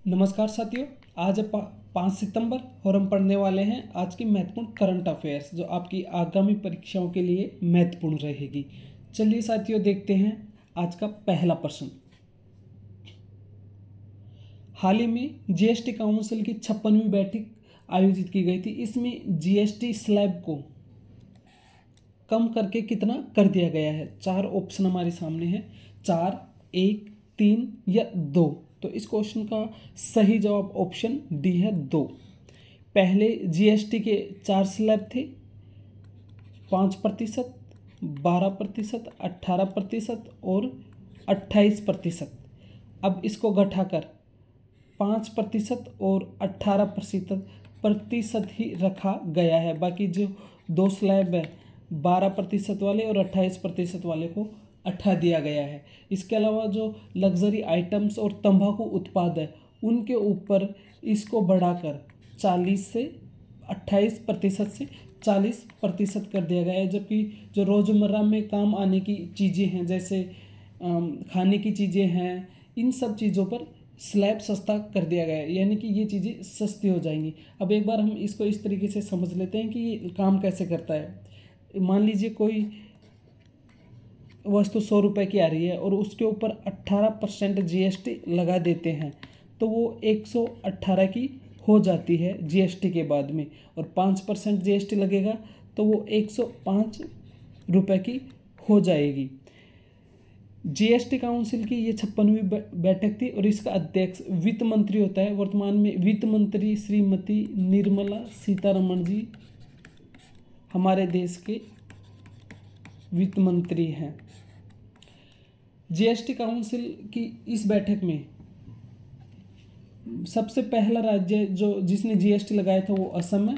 नमस्कार साथियों। आज है 5 सितंबर और हम पढ़ने वाले हैं आज की महत्वपूर्ण करंट अफेयर्स जो आपकी आगामी परीक्षाओं के लिए महत्वपूर्ण रहेगी। चलिए साथियों देखते हैं आज का पहला प्रश्न। हाल ही में जीएसटी काउंसिल की 56वीं बैठक आयोजित की गई थी। इसमें जीएसटी स्लैब को कम करके कितना कर दिया गया है? 4 ऑप्शन हमारे सामने हैं, 4, 1, 3 या 2। तो इस क्वेश्चन का सही जवाब ऑप्शन डी है 2। पहले जीएसटी के 4 स्लैब थे, 5%, 12%, 18% और 28%। अब इसको घटाकर 5% और 18% ही रखा गया है। बाकी जो 2 स्लैब है 12% वाले और 28% वाले को हटा दिया गया है। इसके अलावा जो लग्जरी आइटम्स और तंबाकू उत्पाद है उनके ऊपर इसको बढ़ाकर 28% से 40% कर दिया गया है। जबकि जो रोज़मर्रा में काम आने की चीज़ें हैं जैसे खाने की चीज़ें हैं, इन सब चीज़ों पर स्लैब सस्ता कर दिया गया है, यानी कि ये चीज़ें सस्ती हो जाएंगी। अब एक बार हम इसको इस तरीके से समझ लेते हैं कि ये काम कैसे करता है। मान लीजिए कोई वस्तु 100 रुपये की आ रही है और उसके ऊपर 18% जीएसटी लगा देते हैं तो वो 118 की हो जाती है जीएसटी के बाद में, और 5% जीएसटी लगेगा तो वो 105 रुपये की हो जाएगी। जीएसटी काउंसिल की ये 56वीं बैठक थी और इसका अध्यक्ष वित्त मंत्री होता है। वर्तमान में वित्त मंत्री श्रीमती निर्मला सीतारमण जी हमारे देश के वित्त मंत्री हैं। जीएसटी काउंसिल की इस बैठक में सबसे पहला राज्य जिसने जीएसटी लगाया था वो असम है।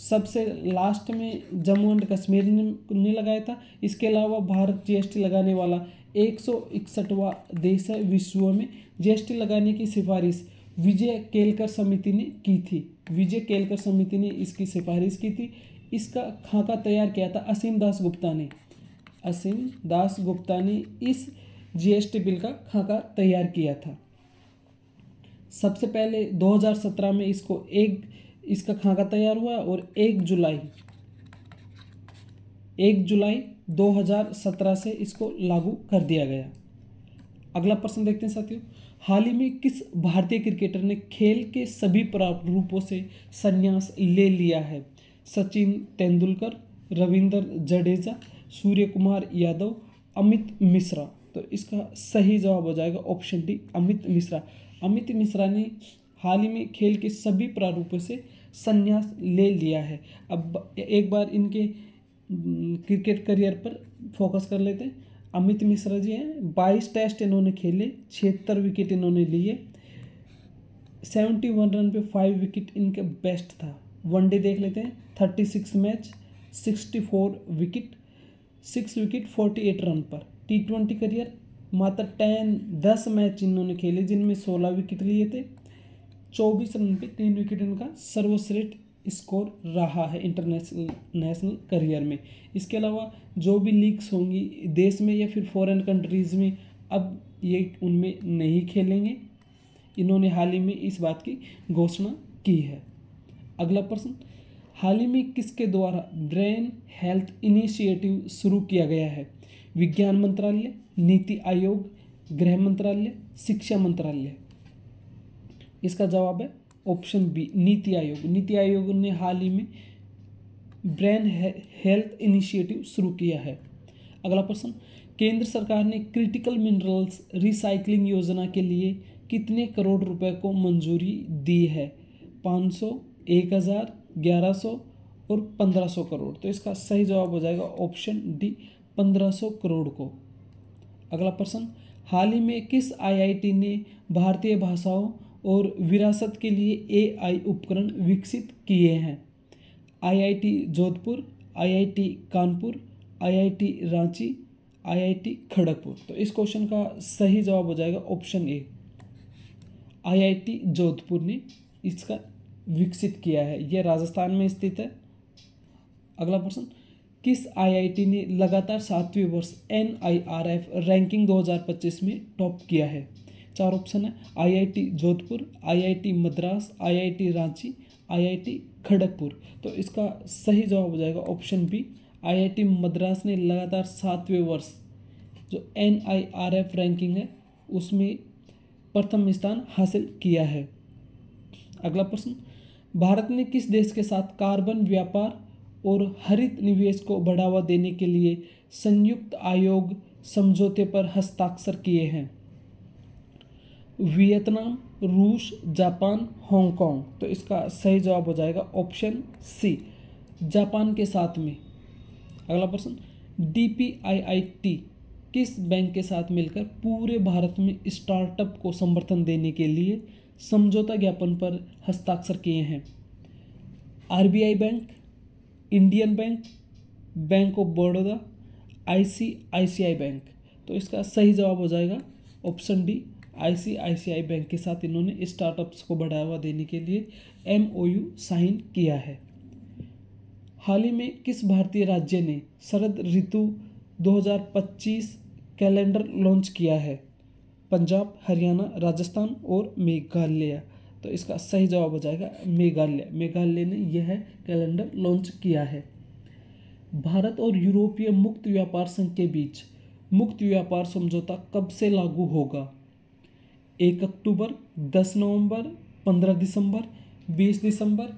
सबसे लास्ट में जम्मू एंड कश्मीर ने लगाया था। इसके अलावा भारत जीएसटी लगाने वाला 161वां देश है विश्व में। जीएसटी लगाने की सिफारिश विजय केलकर समिति ने की थी। विजय केलकर समिति ने इसकी सिफारिश की थी। इसका खाका तैयार किया था असीम दास गुप्ता ने। असीम दास गुप्ता ने इस जीएसटी बिल का खाका तैयार किया था। सबसे पहले 2017 में इसका खाका तैयार हुआ और 1 जुलाई 2017 से इसको लागू कर दिया गया। अगला प्रश्न देखते हैं साथियों। हाल ही में किस भारतीय क्रिकेटर ने खेल के सभी प्रारूपों से संन्यास ले लिया है? सचिन तेंदुलकर, रविंद्र जडेजा, सूर्य कुमार यादव, अमित मिश्रा। तो इसका सही जवाब हो जाएगा ऑप्शन डी, अमित मिश्रा। अमित मिश्रा ने हाल ही में खेल के सभी प्रारूपों से संन्यास ले लिया है। अब एक बार इनके क्रिकेट करियर पर फोकस कर लेते हैं। अमित मिश्रा जी हैं, 22 टेस्ट इन्होंने खेले, 76 विकेट इन्होंने लिए, 71 रन पे 5 विकेट इनका बेस्ट था। वनडे देख लेते हैं, 36 मैच, 64 विकेट, 6 विकेट 48 रन पर। T20 करियर मात्र 10 मैच इन्होंने खेले जिनमें 16 विकेट लिए थे, 24 रन पे 3 विकेट इनका सर्वश्रेष्ठ स्कोर रहा है नेशनल करियर में। इसके अलावा जो भी लीग्स होंगी देश में या फिर फॉरेन कंट्रीज़ में, अब ये उनमें नहीं खेलेंगे। इन्होंने हाल ही में इस बात की घोषणा की है। अगला प्रश्न, हाल ही में किसके द्वारा ब्रेन हेल्थ इनिशिएटिव शुरू किया गया है? विज्ञान मंत्रालय, नीति आयोग, गृह मंत्रालय, शिक्षा मंत्रालय। इसका जवाब है ऑप्शन बी, नीति आयोग। नीति आयोग ने हाल ही में ब्रेन हेल्थ इनिशिएटिव शुरू किया है। अगला प्रश्न, केंद्र सरकार ने क्रिटिकल मिनरल्स रिसाइकलिंग योजना के लिए कितने करोड़ रुपए को मंजूरी दी है? 500, 1000, 1100 और 1500 करोड़। तो इसका सही जवाब हो जाएगा ऑप्शन डी, 1500 करोड़ को। अगला प्रश्न, हाल ही में किस आईआईटी ने भारतीय भाषाओं और विरासत के लिए एआई उपकरण विकसित किए हैं? IIT Jodhpur, IIT Kanpur, IIT Ranchi, IIT Kharagpur. तो इस क्वेश्चन का सही जवाब हो जाएगा ऑप्शन ए, आईआईटी जोधपुर ने इसका विकसित किया है। यह राजस्थान में स्थित है। अगला प्रश्न, किस आईआईटी ने लगातार 7वें वर्ष NIRF रैंकिंग 2025 में टॉप किया है? चार ऑप्शन है, IIT Jodhpur, IIT Madras, IIT Ranchi, IIT Kharagpur. तो इसका सही जवाब हो जाएगा ऑप्शन बी, आईआईटी मद्रास ने लगातार 7वें वर्ष जो NIRF रैंकिंग है उसमें प्रथम स्थान हासिल किया है। अगला प्रश्न, भारत ने किस देश के साथ कार्बन व्यापार और हरित निवेश को बढ़ावा देने के लिए संयुक्त आयोग समझौते पर हस्ताक्षर किए हैं? वियतनाम, रूस, जापान, हांगकांग। तो इसका सही जवाब हो जाएगा ऑप्शन सी, जापान के साथ में। अगला प्रश्न, DPIIT किस बैंक के साथ मिलकर पूरे भारत में स्टार्टअप को समर्थन देने के लिए समझौता ज्ञापन पर हस्ताक्षर किए हैं? RBI bank, Indian bank, bank of Baroda, ICICI bank. तो इसका सही जवाब हो जाएगा ऑप्शन डी, ICICI बैंक के साथ इन्होंने स्टार्टअप्स को बढ़ावा देने के लिए MOU साइन किया है। हाल ही में किस भारतीय राज्य ने शरद ऋतु 2025 कैलेंडर लॉन्च किया है? पंजाब, हरियाणा, राजस्थान और मेघालय। तो इसका सही जवाब हो जाएगा मेघालय। मेघालय ने यह कैलेंडर लॉन्च किया है। भारत और यूरोपीय मुक्त व्यापार संघ के बीच मुक्त व्यापार समझौता कब से लागू होगा? 1 अक्टूबर, 10 नवंबर, 15 दिसंबर, 20 दिसंबर।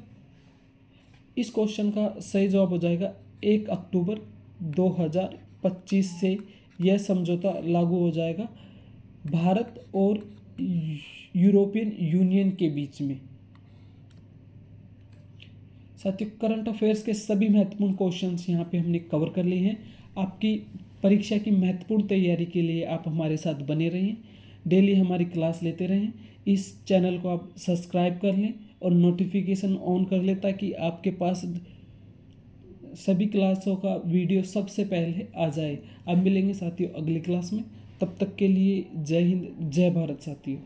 इस क्वेश्चन का सही जवाब हो जाएगा 1 अक्टूबर 2025 से यह समझौता लागू हो जाएगा भारत और यूरोपियन यूनियन के बीच में। साथियों, करंट अफेयर्स के सभी महत्वपूर्ण क्वेश्चंस यहाँ पे हमने कवर कर लिए हैं। आपकी परीक्षा की महत्वपूर्ण तैयारी के लिए आप हमारे साथ बने रहें, डेली हमारी क्लास लेते रहें। इस चैनल को आप सब्सक्राइब कर लें और नोटिफिकेशन ऑन कर लें ताकि आपके पास सभी क्लासों का वीडियो सबसे पहले आ जाए। अब मिलेंगे साथियों अगली क्लास में, तब तक के लिए जय हिंद, जय भारत साथियों।